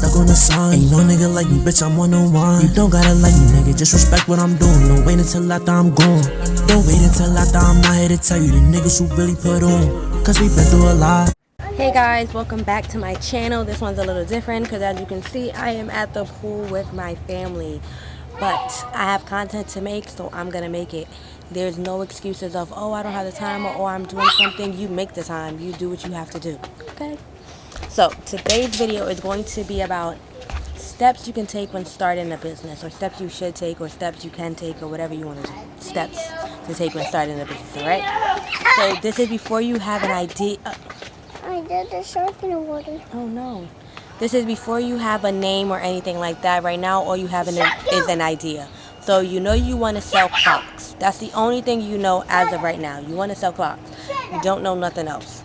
stuck on the sun. Ain't no nigga like me, bitch, I'm 101. You don't gotta like me, nigga, just respect what I'm doing. Don't wait until after I'm gone. Don't wait until after I'm not here to tell you the niggas who really put on. Cause we been through a lot. Hey guys, welcome back to my channel. This one's a little different because as you can see, I am at the pool with my family. But I have content to make, so I'm gonna make it. There's no excuses of, oh, I don't have the time, or oh, I'm doing something. You make the time. You do what you have to do. Okay? So today's video is going to be about steps you can take when starting a business, or steps you should take, or steps you can take, or whatever you want to do. Steps to take when starting a business, alright? So this is before you have an idea. I did the shark in the water. Oh no. This is before you have a name or anything like that. Right now, all you have is an idea. So you know you want to sell clocks. That's the only thing you know as of right now. You want to sell clocks. You don't know nothing else.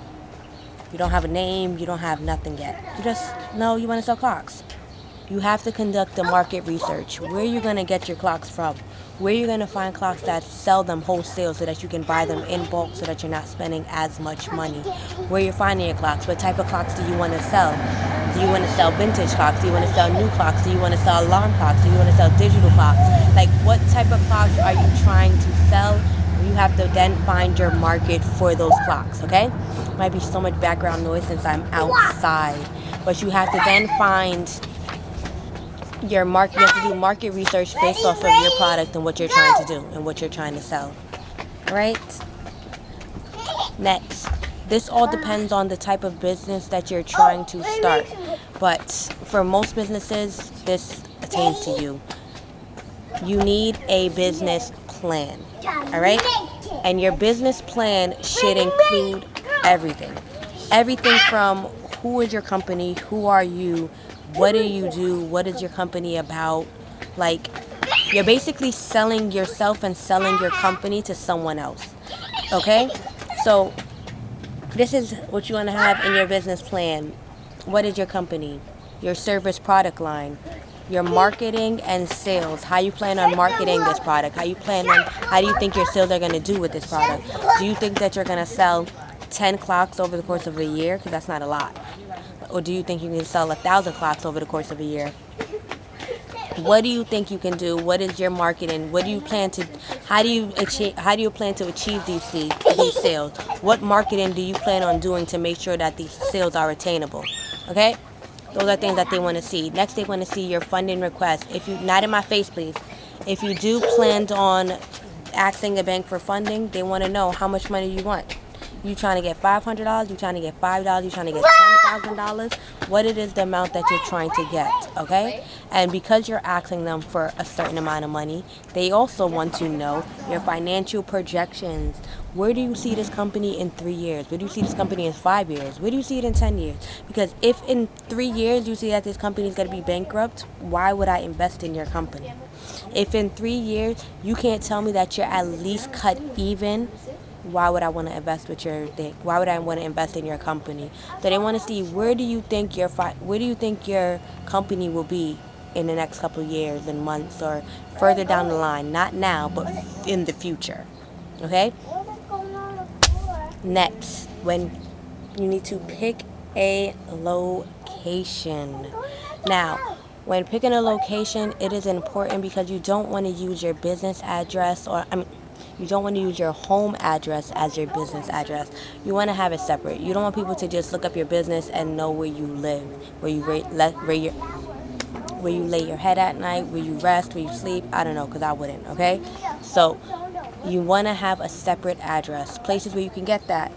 You don't have a name. You don't have nothing yet. You just know you want to sell clocks. You have to conduct the market research. Where you're going to get your clocks from. Where you're going to find clocks that sell them wholesale so that you can buy them in bulk so that you're not spending as much money. Where you're finding your clocks. What type of clocks do you want to sell? Do you want to sell vintage clocks? Do you want to sell new clocks? Do you want to sell alarm clocks? Do you want to sell digital clocks? Like, what type of clocks are you trying to sell? You have to then find your market for those clocks, okay? Might be so much background noise since I'm outside. But you have to then find your market. You have to do market research based off of your product and what you're trying to do and what you're trying to sell. Right? Next. This all depends on the type of business that you're trying to start. But for most businesses, this attains to you. You need a business plan. Alright? And your business plan should include everything. Everything from who is your company, who are you, what do you do, what is your company about. Like, you're basically selling yourself and selling your company to someone else. Okay? So this is what you want to have in your business plan. What is your company? Your service product line. Your marketing and sales. How you plan on marketing this product. How do you think your sales are going to do with this product? Do you think that you're going to sell 10 clocks over the course of a year? Because that's not a lot. Or do you think you can sell 1,000 clocks over the course of a year? What do you think you can do? What is your marketing? What do you plan to? How do you plan to achieve these sales? What marketing do you plan on doing to make sure that these sales are attainable? Okay, those are things that they want to see. Next, they want to see your funding request. If you not in my face, please. If you do plan on asking a bank for funding, they want to know how much money you want. You trying to get $500? You trying to get $5? You trying to get $10,000? What it is the amount that you're trying to get, okay? And because you're asking them for a certain amount of money, they also want to know your financial projections. Where do you see this company in 3 years? Where do you see this company in 5 years? Where do you see it in 10 years? Because if in 3 years you see that this company is going to be bankrupt, why would I invest in your company? If in 3 years you can't tell me that you're at least cut even, why would I want to invest with your thing? Why would I want to invest in your company? So they want to see where do you think your company will be in the next couple of years and months, or further down the line. Not now, but in the future. Okay? Next, when you need to pick a location. Now, when picking a location, it is important because you don't want to use your business address, you don't want to use your home address as your business address. You want to have it separate. You don't want people to just look up your business and know where you live, where you lay your head at night, where you rest, where you sleep. I don't know, because I wouldn't, okay? So you want to have a separate address. Places where you can get that.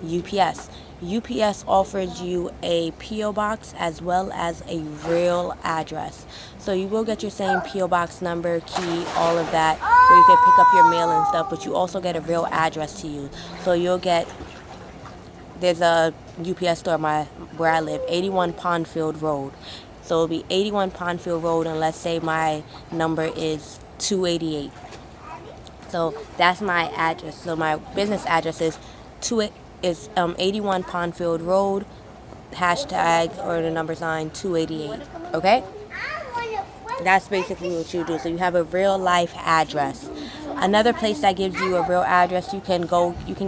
UPS. UPS offers you a P.O. box as well as a real address. So you will get your same P.O. box number, key, all of that, where you can pick up your mail and stuff, but you also get a real address to use. So you'll get, there's a UPS store where I live, 81 Pondfield Road. So it'll be 81 Pondfield Road, and let's say my number is 288. So that's my address. So my business address is 81 Pondfield Road, hashtag or the number sign 288. Okay? That's basically what you do. So you have a real life address. Another place that gives you a real address, you can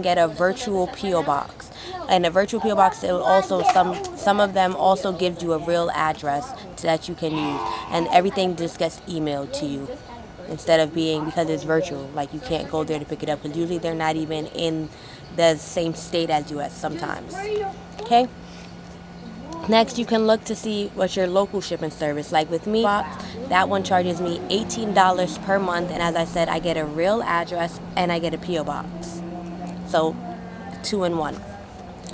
get a virtual P.O. box. And a virtual PO box, it will also some of them also gives you a real address that you can use, and everything just gets emailed to you instead of being, because it's virtual, like you can't go there to pick it up, because usually they're not even in the same state as you at sometimes. Okay. Next, you can look to see what's your local shipping service. Like with me, that one charges me $18 per month, and as I said, I get a real address and I get a PO box. So 2 in 1.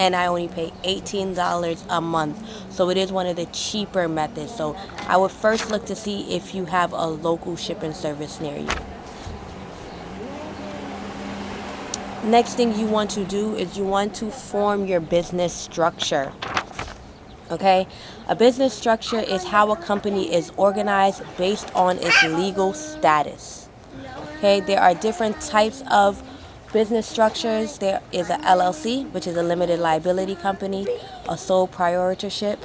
And I only pay $18 a month. So it is one of the cheaper methods. So I would first look to see if you have a local shipping service near you. Next thing you want to do is you want to form your business structure. Okay? A business structure is how a company is organized based on its legal status. Okay? There are different types of business structures. There is a LLC, which is a limited liability company, a sole proprietorship,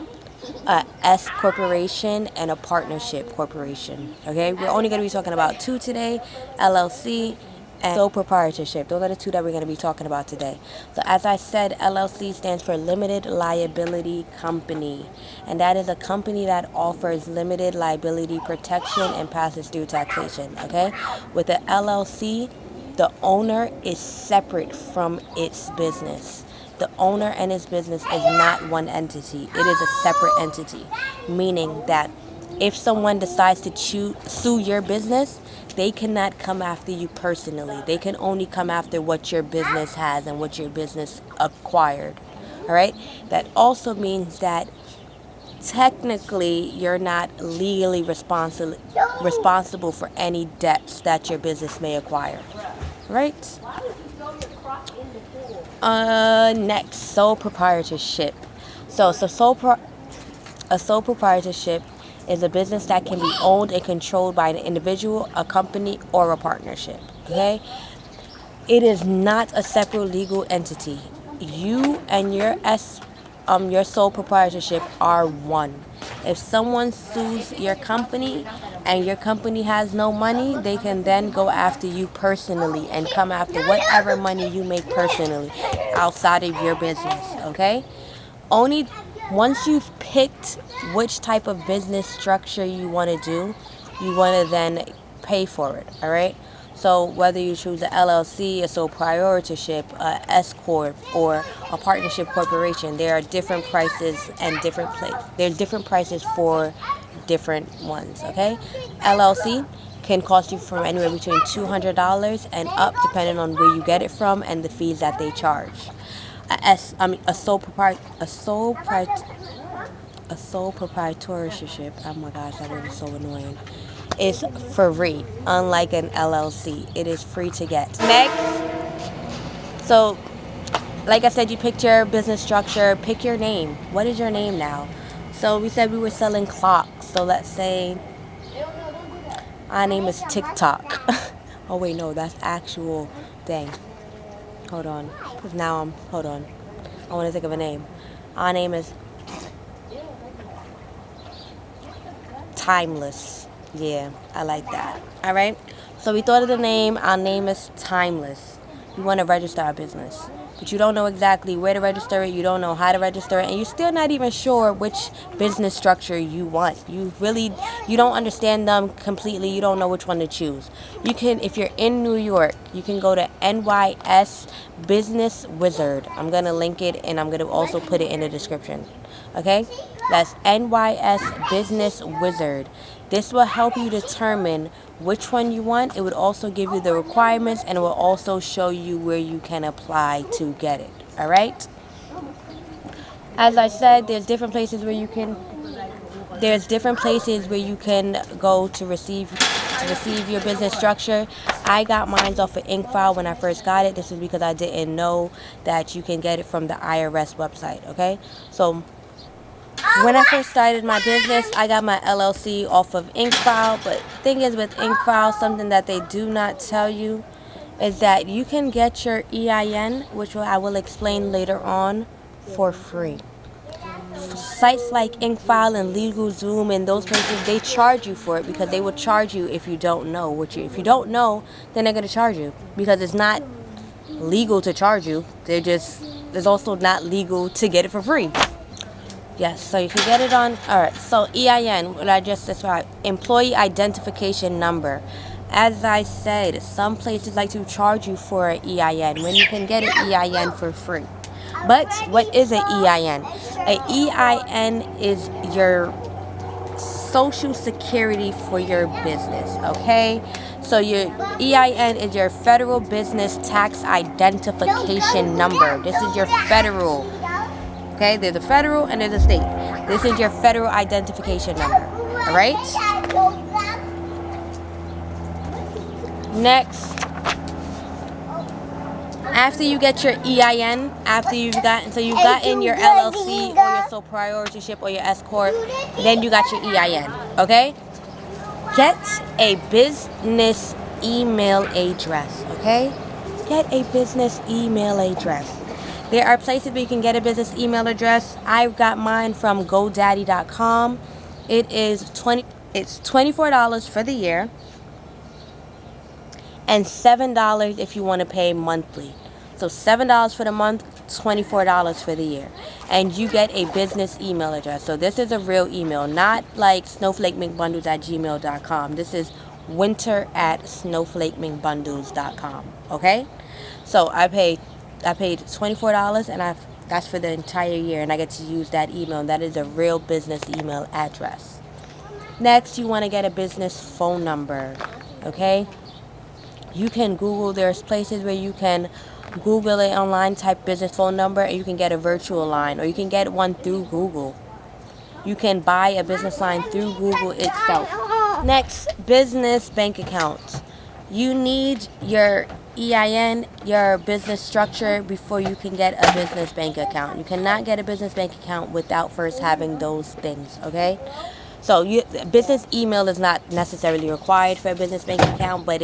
a S corporation, and a partnership corporation. Okay, we're only going to be talking about 2 today: LLC and sole proprietorship. Those are the 2 that we're going to be talking about today. So as I said, LLC stands for limited liability company, and that is a company that offers limited liability protection and passes through taxation. Okay, with the LLC, the owner is separate from its business. The owner and his business is not one entity. It is a separate entity, meaning that if someone decides to sue your business, they cannot come after you personally. They can only come after what your business has and what your business acquired. All right? That also means that technically you're not legally responsible for any debts that your business may acquire. Right? Next, sole proprietorship. So a sole proprietorship is a business that can be owned and controlled by an individual, a company, or a partnership. Okay? It is not a separate legal entity. You and your sole proprietorship are one. If someone sues your company and your company has no money, they can then go after you personally and come after whatever money you make personally outside of your business, okay? Only once you've picked which type of business structure you want to do, you want to then pay for it, all right? So whether you choose a LLC, a sole proprietorship, a S corp, or a partnership corporation, there are different prices and there's different prices for different ones. Okay, LLC can cost you from anywhere between $200 and up, depending on where you get it from and the fees that they charge. A sole proprietorship. Oh my gosh, that word is so annoying. Is free, unlike an LLC. It is free to get. Next, so like I said, you picked your business structure, pick your name. What is your name now? So we said we were selling clocks. So let's say our name is TikTok. Oh wait, no, that's actual thing. Hold on, because now hold on. I want to think of a name. Our name is Timeless. Yeah, I like that. All right. So we thought of the name. Our name is Timeless. We want to register our business, but you don't know exactly where to register it. You don't know how to register it, and you're still not even sure which business structure you want. You don't understand them completely. You don't know which one to choose. You can, if you're in New York, you can go to NYS Business Wizard. I'm gonna link it, and I'm gonna also put it in the description. Okay, that's NYS Business Wizard. This will help you determine which one you want. It would also give you the requirements, and it will also show you where you can apply to get it. All right? As I said, there's different places where you can go to receive your business structure. I got mine off of InkFile when I first got it. This is because I didn't know that you can get it from the IRS website. Okay? So when I first started my business, I got my LLC off of InkFile. But the thing is, with InkFile, something that they do not tell you is that you can get your EIN, which I will explain later on, for free. Sites like InkFile and LegalZoom and those places, they charge you for it because they will charge you if you don't know. If you don't know, then they're going to charge you because it's not legal to charge you. They're just it's also not legal to get it for free. Yes, so you can get it on. Alright, so EIN, what I just described, employee identification number. As I said, some places like to charge you for an EIN when you can get an EIN for free. But what is an EIN? An EIN is your social security for your business, okay? So your EIN is your federal business tax identification number. This is your federal. Okay, there's a federal and there's a state. This is your federal identification number. All right. Next, after you get your EIN, after you've gotten your LLC or your sole proprietorship or your S corp, then you got your EIN. Okay. Get a business email address. Okay. Get a business email address. There are places where you can get a business email address. I've got mine from GoDaddy.com. It's $24 for the year and $7 if you want to pay monthly. So $7 for the month, $24 for the year. And you get a business email address. So this is a real email, not like snowflakemcbundles@gmail.com. This is winter@snowflakemcbundles.com. Okay? So I paid $24 and that's for the entire year, and I get to use that email, and that is a real business email address. Next, you want to get a business phone number. Okay? You can Google, there's places where you can Google it online, type business phone number, and you can get a virtual line, or you can get one through Google. You can buy a business line through Google itself. Next, business bank account. You need your EIN, your business structure, before you can get a business bank account. You cannot get a business bank account without first having those things, okay? So business email is not necessarily required for a business bank account, but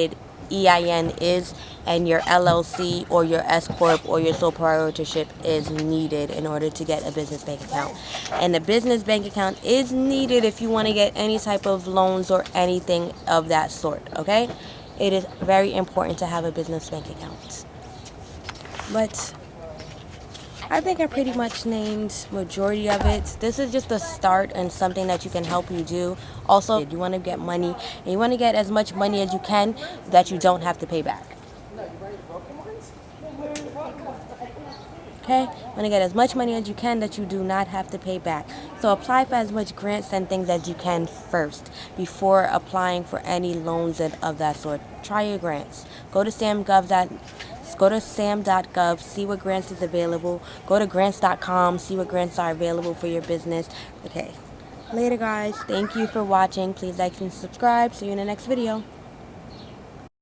EIN is, and your LLC or your S corp or your sole proprietorship is needed in order to get a business bank account. And the business bank account is needed if you want to get any type of loans or anything of that sort, okay? It is very important to have a business bank account. But I think I pretty much named majority of it. This is just a start and something that you can help you do. Also, you want to get money, and you want to get as much money as you can that you don't have to pay back. Okay? You want to get as much money as you can that you do not have to pay back. So apply for as much grants and things as you can first before applying for any loans of that sort. Try your grants. Go to sam.gov, see what grants is available. Go to grants.com, see what grants are available for your business. Okay. Later, guys. Thank you for watching. Please like and subscribe. See you in the next video.